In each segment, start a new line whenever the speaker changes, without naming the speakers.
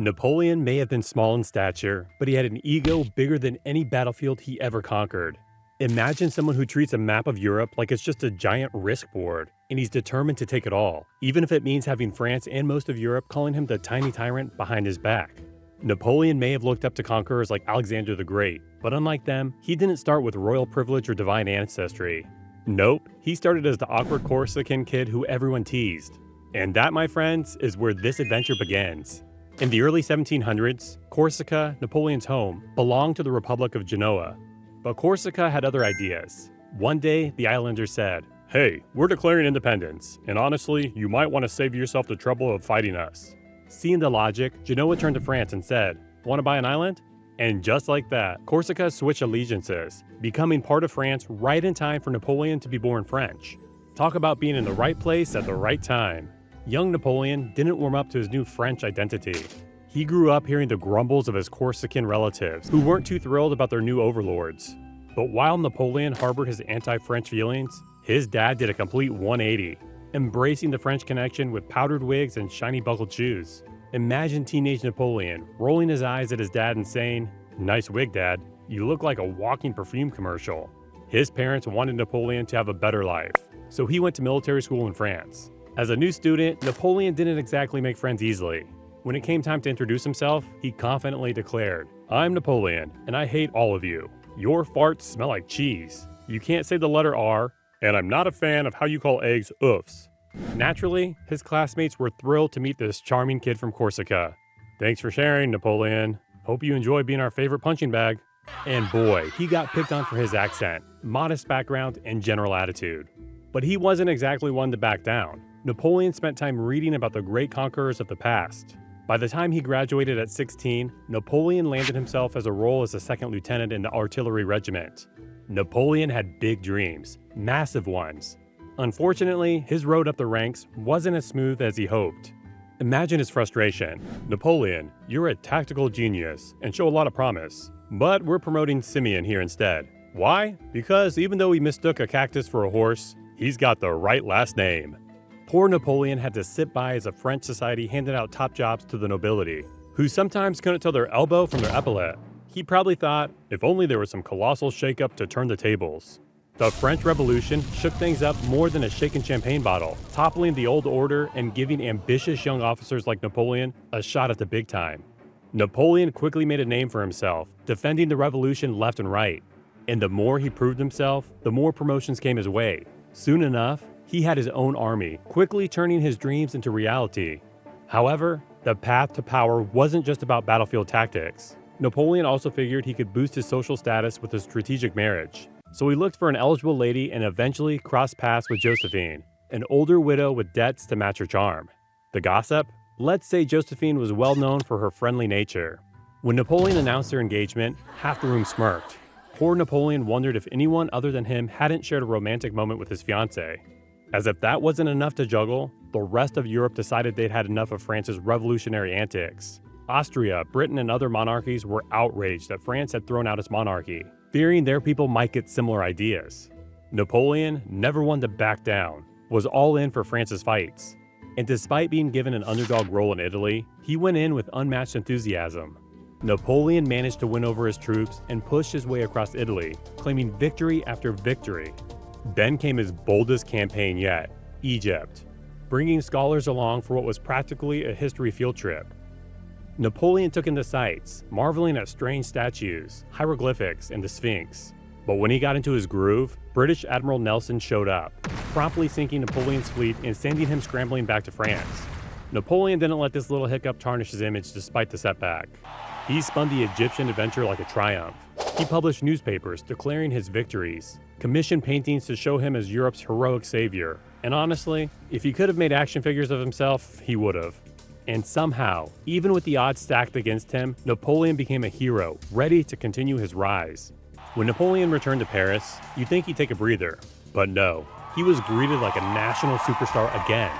Napoleon may have been small in stature, but he had an ego bigger than any battlefield he ever conquered. Imagine someone who treats a map of Europe like it's just a giant risk board, and he's determined to take it all, even if it means having France and most of Europe calling him the tiny tyrant behind his back. Napoleon may have looked up to conquerors like Alexander the Great, but unlike them, he didn't start with royal privilege or divine ancestry. Nope, he started as the awkward Corsican kid who everyone teased. And that, my friends, is where this adventure begins. In the early 1700s, Corsica, Napoleon's home, belonged to the Republic of Genoa. But Corsica had other ideas. One day, the islanders said, "Hey, we're declaring independence, and honestly, you might want to save yourself the trouble of fighting us." Seeing the logic, Genoa turned to France and said, "Want to buy an island?" And just like that, Corsica switched allegiances, becoming part of France right in time for Napoleon to be born French. Talk about being in the right place at the right time. Young Napoleon didn't warm up to his new French identity. He grew up hearing the grumbles of his Corsican relatives, who weren't too thrilled about their new overlords. But while Napoleon harbored his anti-French feelings, his dad did a complete 180, embracing the French connection with powdered wigs and shiny buckled shoes. Imagine teenage Napoleon rolling his eyes at his dad and saying, "Nice wig, Dad. You look like a walking perfume commercial." His parents wanted Napoleon to have a better life, so he went to military school in France. As a new student, Napoleon didn't exactly make friends easily. When it came time to introduce himself, he confidently declared, "I'm Napoleon, and I hate all of you. Your farts smell like cheese. You can't say the letter R, and I'm not a fan of how you call eggs oofs." Naturally, his classmates were thrilled to meet this charming kid from Corsica. "Thanks for sharing, Napoleon. Hope you enjoy being our favorite punching bag." And boy, he got picked on for his accent, modest background, and general attitude. But he wasn't exactly one to back down. Napoleon spent time reading about the great conquerors of the past. By the time he graduated at 16, Napoleon landed himself as a role as a second lieutenant in the artillery regiment. Napoleon had big dreams, massive ones. Unfortunately, his road up the ranks wasn't as smooth as he hoped. Imagine his frustration. "Napoleon, you're a tactical genius and show a lot of promise, but we're promoting Simeon here instead. Why? Because even though he mistook a cactus for a horse, he's got the right last name." Poor Napoleon had to sit by as a French society handed out top jobs to the nobility, who sometimes couldn't tell their elbow from their epaulet. He probably thought, if only there was some colossal shakeup to turn the tables. The French Revolution shook things up more than a shaken champagne bottle, toppling the old order and giving ambitious young officers like Napoleon a shot at the big time. Napoleon quickly made a name for himself, defending the revolution left and right. And the more he proved himself, the more promotions came his way. Soon enough, he had his own army, quickly turning his dreams into reality. However, the path to power wasn't just about battlefield tactics. Napoleon also figured he could boost his social status with a strategic marriage. So he looked for an eligible lady and eventually crossed paths with Josephine, an older widow with debts to match her charm. The gossip? Let's say Josephine was well known for her friendly nature. When Napoleon announced their engagement, half the room smirked. Poor Napoleon wondered if anyone other than him hadn't shared a romantic moment with his fiancée. As if that wasn't enough to juggle, the rest of Europe decided they'd had enough of France's revolutionary antics. Austria, Britain, and other monarchies were outraged that France had thrown out its monarchy, fearing their people might get similar ideas. Napoleon, never one to back down, was all in for France's fights. And despite being given an underdog role in Italy, he went in with unmatched enthusiasm. Napoleon managed to win over his troops and pushed his way across Italy, claiming victory after victory. Then came his boldest campaign yet, Egypt, bringing scholars along for what was practically a history field trip. Napoleon took in the sights, marveling at strange statues, hieroglyphics, and the Sphinx. But when he got into his groove, British Admiral Nelson showed up, promptly sinking Napoleon's fleet and sending him scrambling back to France. Napoleon didn't let this little hiccup tarnish his image despite the setback. He spun the Egyptian adventure like a triumph. He published newspapers declaring his victories, commissioned paintings to show him as Europe's heroic savior. And honestly, if he could have made action figures of himself, he would have. And somehow, even with the odds stacked against him, Napoleon became a hero, ready to continue his rise. When Napoleon returned to Paris, you'd think he'd take a breather. But no, he was greeted like a national superstar again.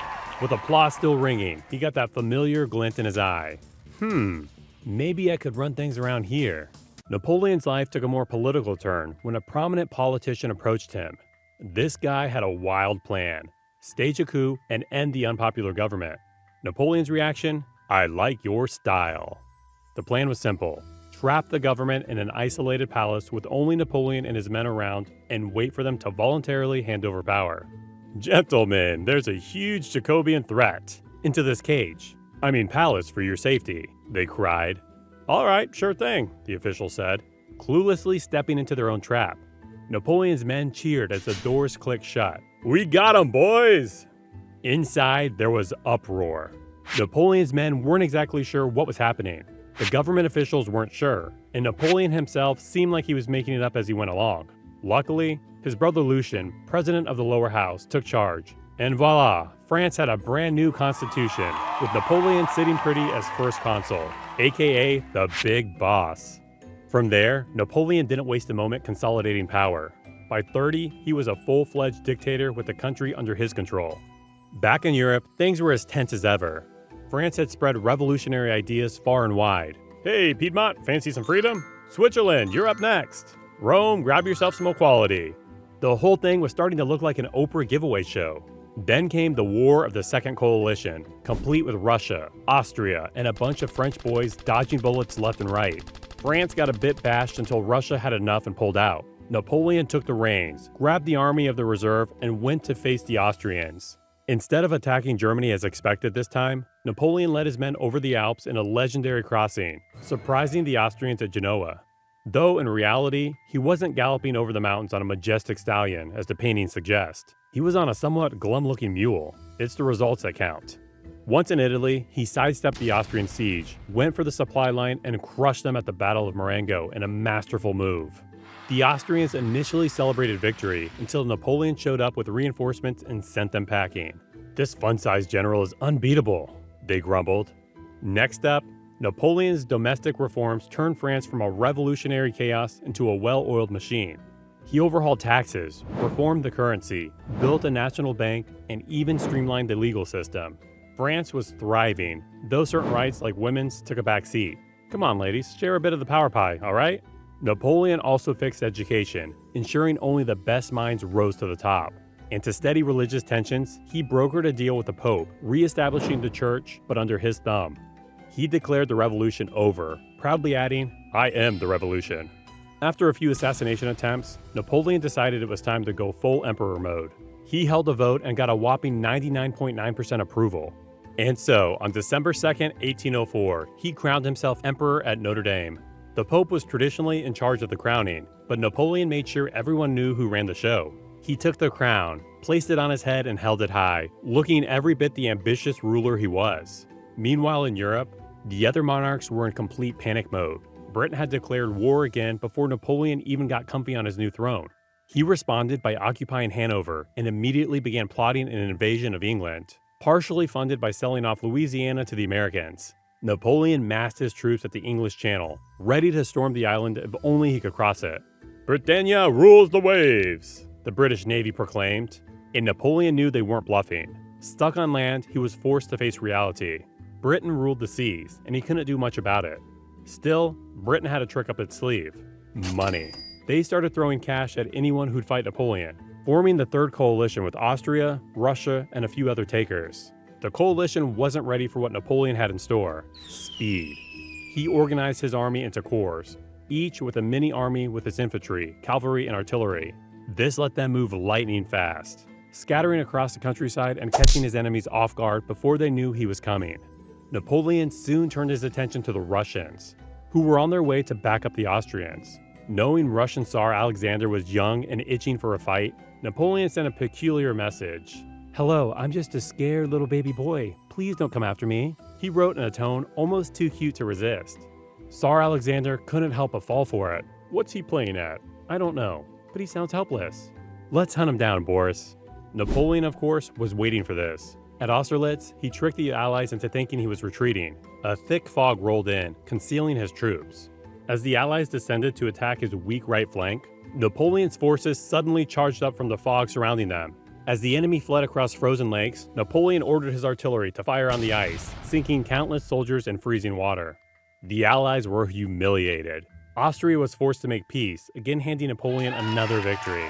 With applause still ringing, he got that familiar glint in his eye. Maybe I could run things around here. Napoleon's life took a more political turn when a prominent politician approached him. This guy had a wild plan: stage a coup and end the unpopular government. Napoleon's reaction? I like your style. The plan was simple. Trap the government in an isolated palace with only Napoleon and his men around and wait for them to voluntarily hand over power. Gentlemen, there's a huge Jacobean threat. Into this cage. I mean palace for your safety, they cried. All right, sure thing, the official said, cluelessly stepping into their own trap. Napoleon's men cheered as the doors clicked shut. We got 'em, boys! Inside, there was uproar. Napoleon's men weren't exactly sure what was happening. The government officials weren't sure, and Napoleon himself seemed like he was making it up as he went along. Luckily, his brother Lucien, president of the lower house, took charge. And voila, France had a brand new constitution, with Napoleon sitting pretty as first consul, aka the big boss. From there, Napoleon didn't waste a moment consolidating power. By 30, he was a full-fledged dictator with the country under his control. Back in Europe, things were as tense as ever. France had spread revolutionary ideas far and wide. Hey, Piedmont, fancy some freedom? Switzerland, you're up next. Rome, grab yourself some equality. The whole thing was starting to look like an Oprah giveaway show. Then came the War of the Second Coalition, complete with Russia, Austria, and a bunch of French boys dodging bullets left and right. France got a bit bashed until Russia had enough and pulled out. Napoleon took the reins, grabbed the army of the reserve, and went to face the Austrians. Instead of attacking Germany as expected this time, Napoleon led his men over the Alps in a legendary crossing, surprising the Austrians at Genoa. Though in reality, he wasn't galloping over the mountains on a majestic stallion, as the paintings suggest. He was on a somewhat glum-looking mule. It's the results that count. Once in Italy, he sidestepped the Austrian siege, went for the supply line, and crushed them at the Battle of Marengo in a masterful move. The Austrians initially celebrated victory until Napoleon showed up with reinforcements and sent them packing. This fun-sized general is unbeatable, they grumbled. Next up, Napoleon's domestic reforms turned France from a revolutionary chaos into a well-oiled machine. He overhauled taxes, reformed the currency, built a national bank, and even streamlined the legal system. France was thriving, though certain rights like women's took a back seat. Come on, ladies, share a bit of the power pie, all right? Napoleon also fixed education, ensuring only the best minds rose to the top. And to steady religious tensions, he brokered a deal with the Pope, re-establishing the church, but under his thumb. He declared the revolution over, proudly adding, "I am the revolution." After a few assassination attempts, Napoleon decided it was time to go full emperor mode. He held a vote and got a whopping 99.9% approval. And so, on December 2nd, 1804, he crowned himself emperor at Notre Dame. The Pope was traditionally in charge of the crowning, but Napoleon made sure everyone knew who ran the show. He took the crown, placed it on his head and held it high, looking every bit the ambitious ruler he was. Meanwhile in Europe, the other monarchs were in complete panic mode. Britain had declared war again before Napoleon even got comfy on his new throne. He responded by occupying Hanover and immediately began plotting an invasion of England, partially funded by selling off Louisiana to the Americans. Napoleon massed his troops at the English Channel, ready to storm the island if only he could cross it. "Britannia rules the waves," the British Navy proclaimed, and Napoleon knew they weren't bluffing. Stuck on land, he was forced to face reality. Britain ruled the seas, and he couldn't do much about it. Still, Britain had a trick up its sleeve: money. They started throwing cash at anyone who'd fight Napoleon, forming the Third Coalition with Austria, Russia, and a few other takers. The coalition wasn't ready for what Napoleon had in store: speed. He organized his army into corps, each with a mini army with its infantry, cavalry, and artillery. This let them move lightning fast, scattering across the countryside and catching his enemies off guard before they knew he was coming. Napoleon soon turned his attention to the Russians, who were on their way to back up the Austrians. Knowing Russian Tsar Alexander was young and itching for a fight, Napoleon sent a peculiar message. "Hello, I'm just a scared little baby boy. Please don't come after me," he wrote in a tone almost too cute to resist. Tsar Alexander couldn't help but fall for it. What's he playing at? I don't know, but he sounds helpless. Let's hunt him down, Boris. Napoleon, of course, was waiting for this. At Austerlitz, he tricked the Allies into thinking he was retreating. A thick fog rolled in, concealing his troops. As the Allies descended to attack his weak right flank, Napoleon's forces suddenly charged up from the fog surrounding them. As the enemy fled across frozen lakes, Napoleon ordered his artillery to fire on the ice, sinking countless soldiers in freezing water. The Allies were humiliated. Austria was forced to make peace, again handing Napoleon another victory.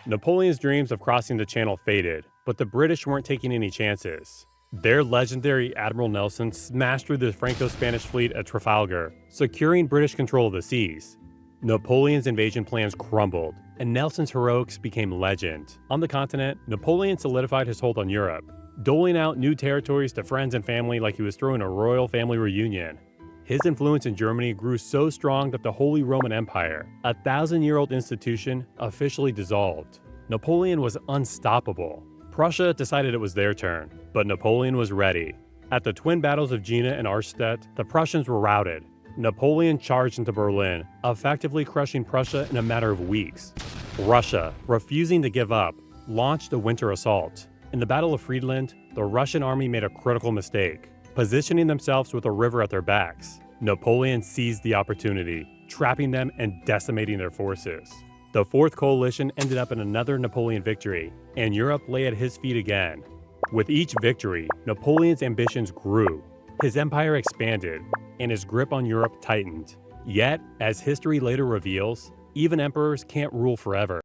Napoleon's dreams of crossing the Channel faded, but the British weren't taking any chances. Their legendary Admiral Nelson smashed through the Franco-Spanish fleet at Trafalgar, securing British control of the seas. Napoleon's invasion plans crumbled, and Nelson's heroics became legend. On the continent, Napoleon solidified his hold on Europe, doling out new territories to friends and family like he was throwing a royal family reunion. His influence in Germany grew so strong that the Holy Roman Empire, a 1,000-year-old institution, officially dissolved. Napoleon was unstoppable. Prussia decided it was their turn, but Napoleon was ready. At the twin battles of Jena and Arstedt, the Prussians were routed. Napoleon charged into Berlin, effectively crushing Prussia in a matter of weeks. Russia, refusing to give up, launched a winter assault. In the Battle of Friedland, the Russian army made a critical mistake, positioning themselves with a river at their backs. Napoleon seized the opportunity, trapping them and decimating their forces. The Fourth Coalition ended up in another Napoleon victory, and Europe lay at his feet again. With each victory, Napoleon's ambitions grew. His empire expanded, and his grip on Europe tightened. Yet, as history later reveals, even emperors can't rule forever.